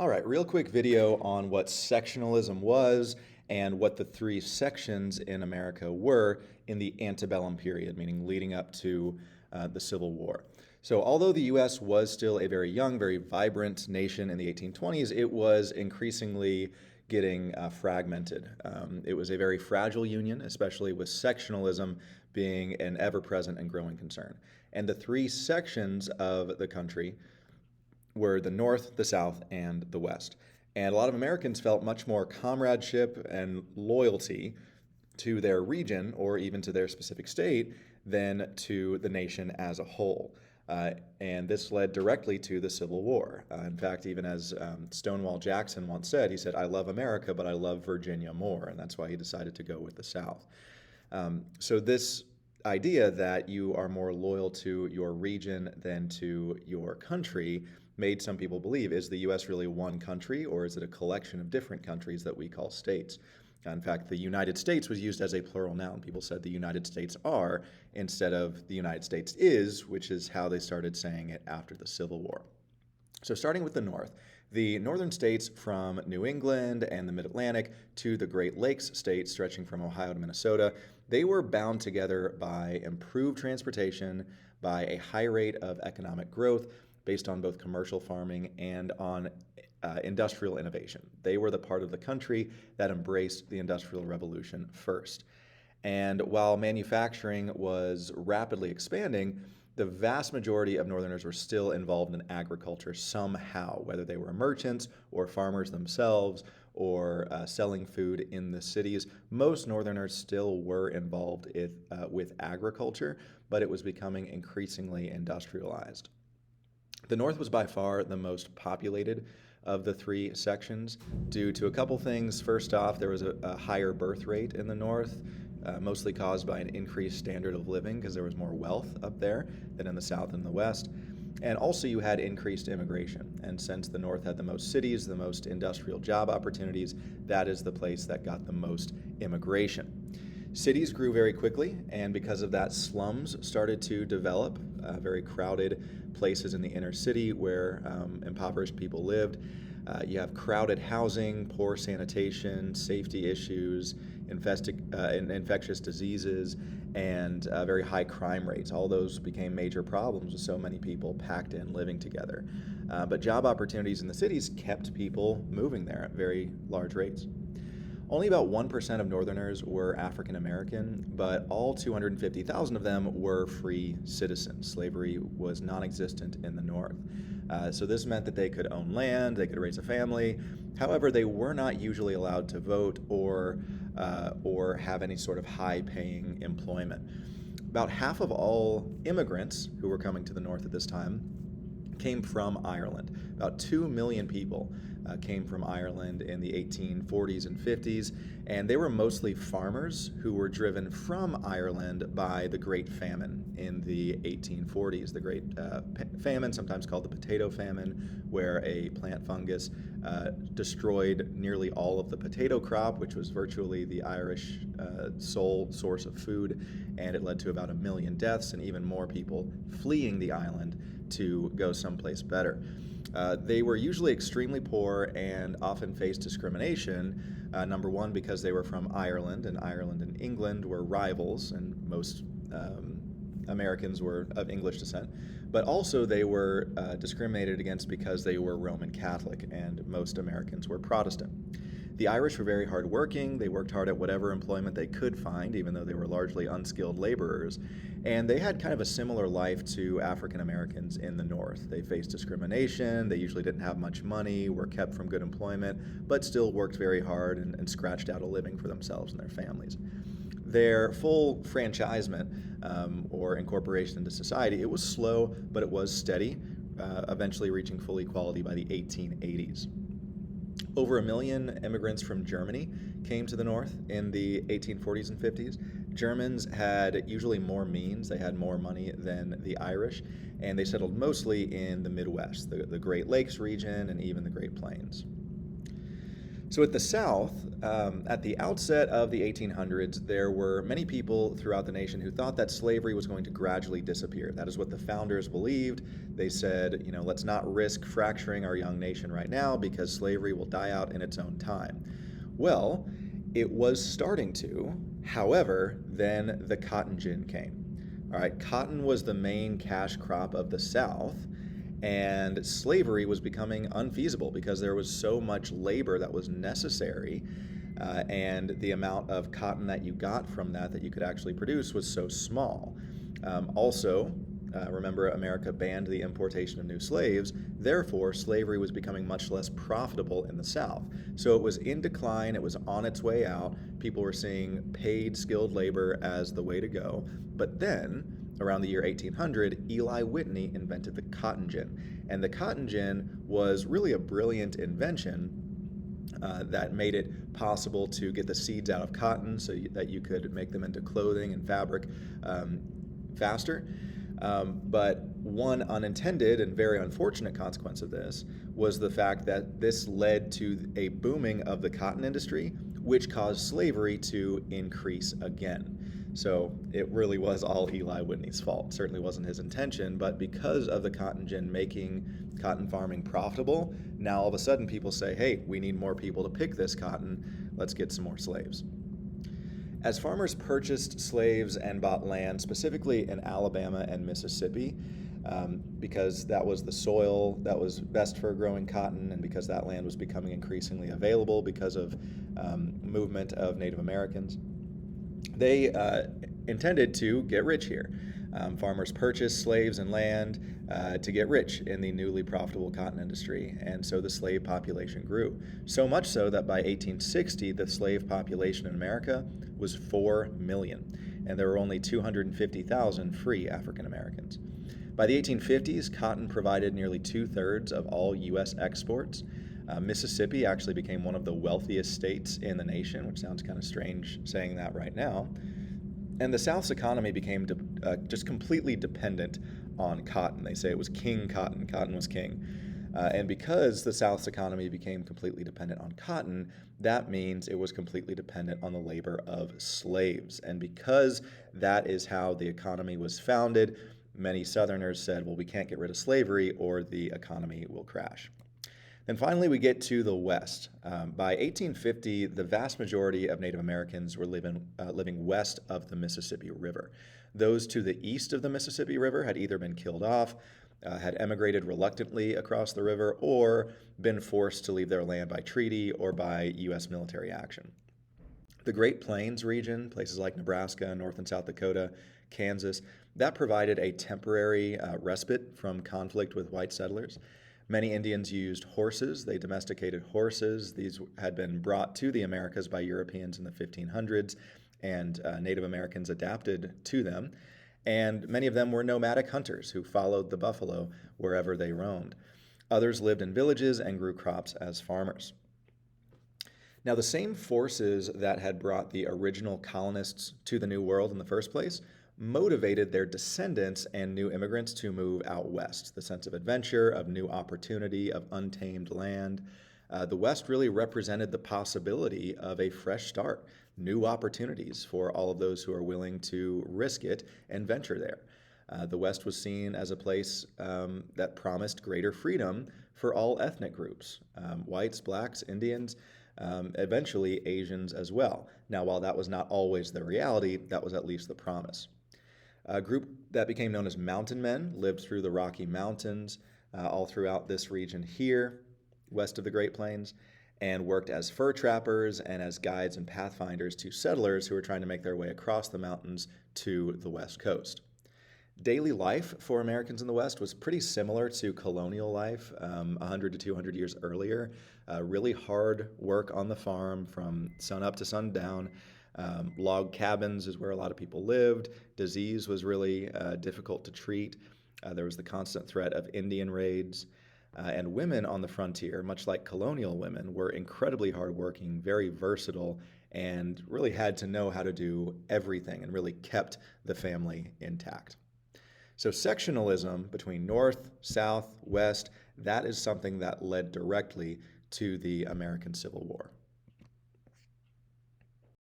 All right, real quick video on what sectionalism was and what the three sections in America were in the antebellum period, meaning leading up to the Civil War. So although the U.S. was still a very young, very vibrant nation in the 1820s, it was increasingly getting fragmented. It was a very fragile union, especially with sectionalism being an ever-present and growing concern. And the three sections of the country were the North, the South, and the West. And a lot of Americans felt much more comradeship and loyalty to their region or even to their specific state than to the nation as a whole. And this led directly to the Civil War. In fact, even as Stonewall Jackson once said, he said, "I love America, but I love Virginia more." And that's why he decided to go with the South. So this idea that you are more loyal to your region than to your country made some people believe, is the U.S. really one country, or is it a collection of different countries that we call states? In fact, the United States was used as a plural noun. People said the United States are instead of the United States is, which is how they started saying it after the Civil War. So starting with the North, the northern states from New England and the Mid-Atlantic to the Great Lakes states stretching from Ohio to Minnesota, they were bound together by improved transportation, by a high rate of economic growth based on both commercial farming and on industrial innovation. They were the part of the country that embraced the Industrial Revolution first. And while manufacturing was rapidly expanding, the vast majority of Northerners were still involved in agriculture somehow, whether they were merchants or farmers themselves or selling food in the cities. Most Northerners still were involved with agriculture, but it was becoming increasingly industrialized. The North was by far the most populated of the three sections due to a couple things. First off, there was a higher birth rate in the North, mostly caused by an increased standard of living because there was more wealth up there than in the South and the West. And also you had increased immigration. And since the North had the most cities, the most industrial job opportunities, that is the place that got the most immigration. Cities grew very quickly, and because of that, slums started to develop, very crowded places in the inner city where impoverished people lived. You have crowded housing, poor sanitation, safety issues, infectious diseases, and very high crime rates. All those became major problems with so many people packed in living together. But job opportunities in the cities kept people moving there at very large rates. Only about 1% of Northerners were African American, but all 250,000 of them were free citizens. Slavery was non-existent in the North. So this meant that they could own land, they could raise a family. However, they were not usually allowed to vote or have any sort of high-paying employment. About half of all immigrants who were coming to the North at this time came from Ireland. About 2 million people came from Ireland in the 1840s and 50s, and they were mostly farmers who were driven from Ireland by the Great Famine in the 1840s. The Great Famine, sometimes called the potato famine, where a plant fungus destroyed nearly all of the potato crop, which was virtually the Irish sole source of food, and it led to about 1 million deaths and even more people fleeing the island to go someplace better. They were usually extremely poor and often faced discrimination, number one, because they were from Ireland, and Ireland and England were rivals, and most Americans were of English descent. But also they were discriminated against because they were Roman Catholic, and most Americans were Protestant. The Irish were very hardworking. They worked hard at whatever employment they could find, even though they were largely unskilled laborers. And they had kind of a similar life to African Americans in the North. They faced discrimination. They usually didn't have much money, were kept from good employment, but still worked very hard and scratched out a living for themselves and their families. Their full franchisement or incorporation into society, it was slow, but it was steady, eventually reaching full equality by the 1880s. Over 1 million immigrants from Germany came to the North in the 1840s and 50s. Germans had usually more means, they had more money than the Irish, and they settled mostly in the Midwest, the Great Lakes region, and even the Great Plains. So at the South, at the outset of the 1800s, there were many people throughout the nation who thought that slavery was going to gradually disappear. That is what the founders believed. They said, let's not risk fracturing our young nation right now because slavery will die out in its own time. Well, it was starting to. However, then the cotton gin came. All right, cotton was the main cash crop of the South, and slavery was becoming unfeasible because there was so much labor that was necessary, and the amount of cotton that you got from that you could actually produce was so small. Also, remember, America banned the importation of new slaves. Therefore, slavery was becoming much less profitable in the South. So it was in decline, it was on its way out. People were seeing paid, skilled labor as the way to go. But then, around the year 1800, Eli Whitney invented the cotton gin. And the cotton gin was really a brilliant invention that made it possible to get the seeds out of cotton so that you could make them into clothing and fabric faster. But one unintended and very unfortunate consequence of this was the fact that this led to a booming of the cotton industry, which caused slavery to increase again. So it really was all Eli Whitney's fault. Certainly wasn't his intention, but because of the cotton gin making cotton farming profitable, now all of a sudden people say, hey, we need more people to pick this cotton. Let's get some more slaves. As farmers purchased slaves and bought land, specifically in Alabama and Mississippi, because that was the soil that was best for growing cotton, and because that land was becoming increasingly available because of movement of Native Americans, they intended to get rich here. Farmers purchased slaves and land to get rich in the newly profitable cotton industry, and so the slave population grew. So much so that by 1860, the slave population in America was 4 million, and there were only 250,000 free African Americans. By the 1850s, cotton provided nearly 2/3 of all U.S. exports. Mississippi actually became one of the wealthiest states in the nation, which sounds kind of strange saying that right now. And the South's economy became just completely dependent on cotton. They say it was king cotton, cotton was king. And because the South's economy became completely dependent on cotton, that means it was completely dependent on the labor of slaves. And because that is how the economy was founded, many Southerners said, well, we can't get rid of slavery or the economy will crash. Then finally, we get to the West. By 1850, the vast majority of Native Americans were living west of the Mississippi River. Those to the east of the Mississippi River had either been killed off, had emigrated reluctantly across the river, or been forced to leave their land by treaty or by U.S. military action. The Great Plains region, places like Nebraska, North and South Dakota, Kansas, that provided a temporary respite from conflict with white settlers. Many Indians used horses. They domesticated horses. These had been brought to the Americas by Europeans in the 1500s, and Native Americans adapted to them. And many of them were nomadic hunters who followed the buffalo wherever they roamed. Others lived in villages and grew crops as farmers. Now, the same forces that had brought the original colonists to the New World in the first place motivated their descendants and new immigrants to move out west. The sense of adventure, of new opportunity, of untamed land. The West really represented the possibility of a fresh start, new opportunities for all of those who are willing to risk it and venture there. The West was seen as a place that promised greater freedom for all ethnic groups, whites, blacks, Indians, eventually Asians as well. Now, while that was not always the reality, that was at least the promise. A group that became known as mountain men lived through the Rocky Mountains all throughout this region here, west of the Great Plains, and worked as fur trappers and as guides and pathfinders to settlers who were trying to make their way across the mountains to the West Coast. Daily life for Americans in the West was pretty similar to colonial life 100 to 200 years earlier. Really hard work on the farm from sun up to sundown. Log cabins is where a lot of people lived. Disease was really difficult to treat. There was the constant threat of Indian raids. And women on the frontier, much like colonial women, were incredibly hardworking, very versatile, and really had to know how to do everything and really kept the family intact. So sectionalism between North, South, West, that is something that led directly to the American Civil War.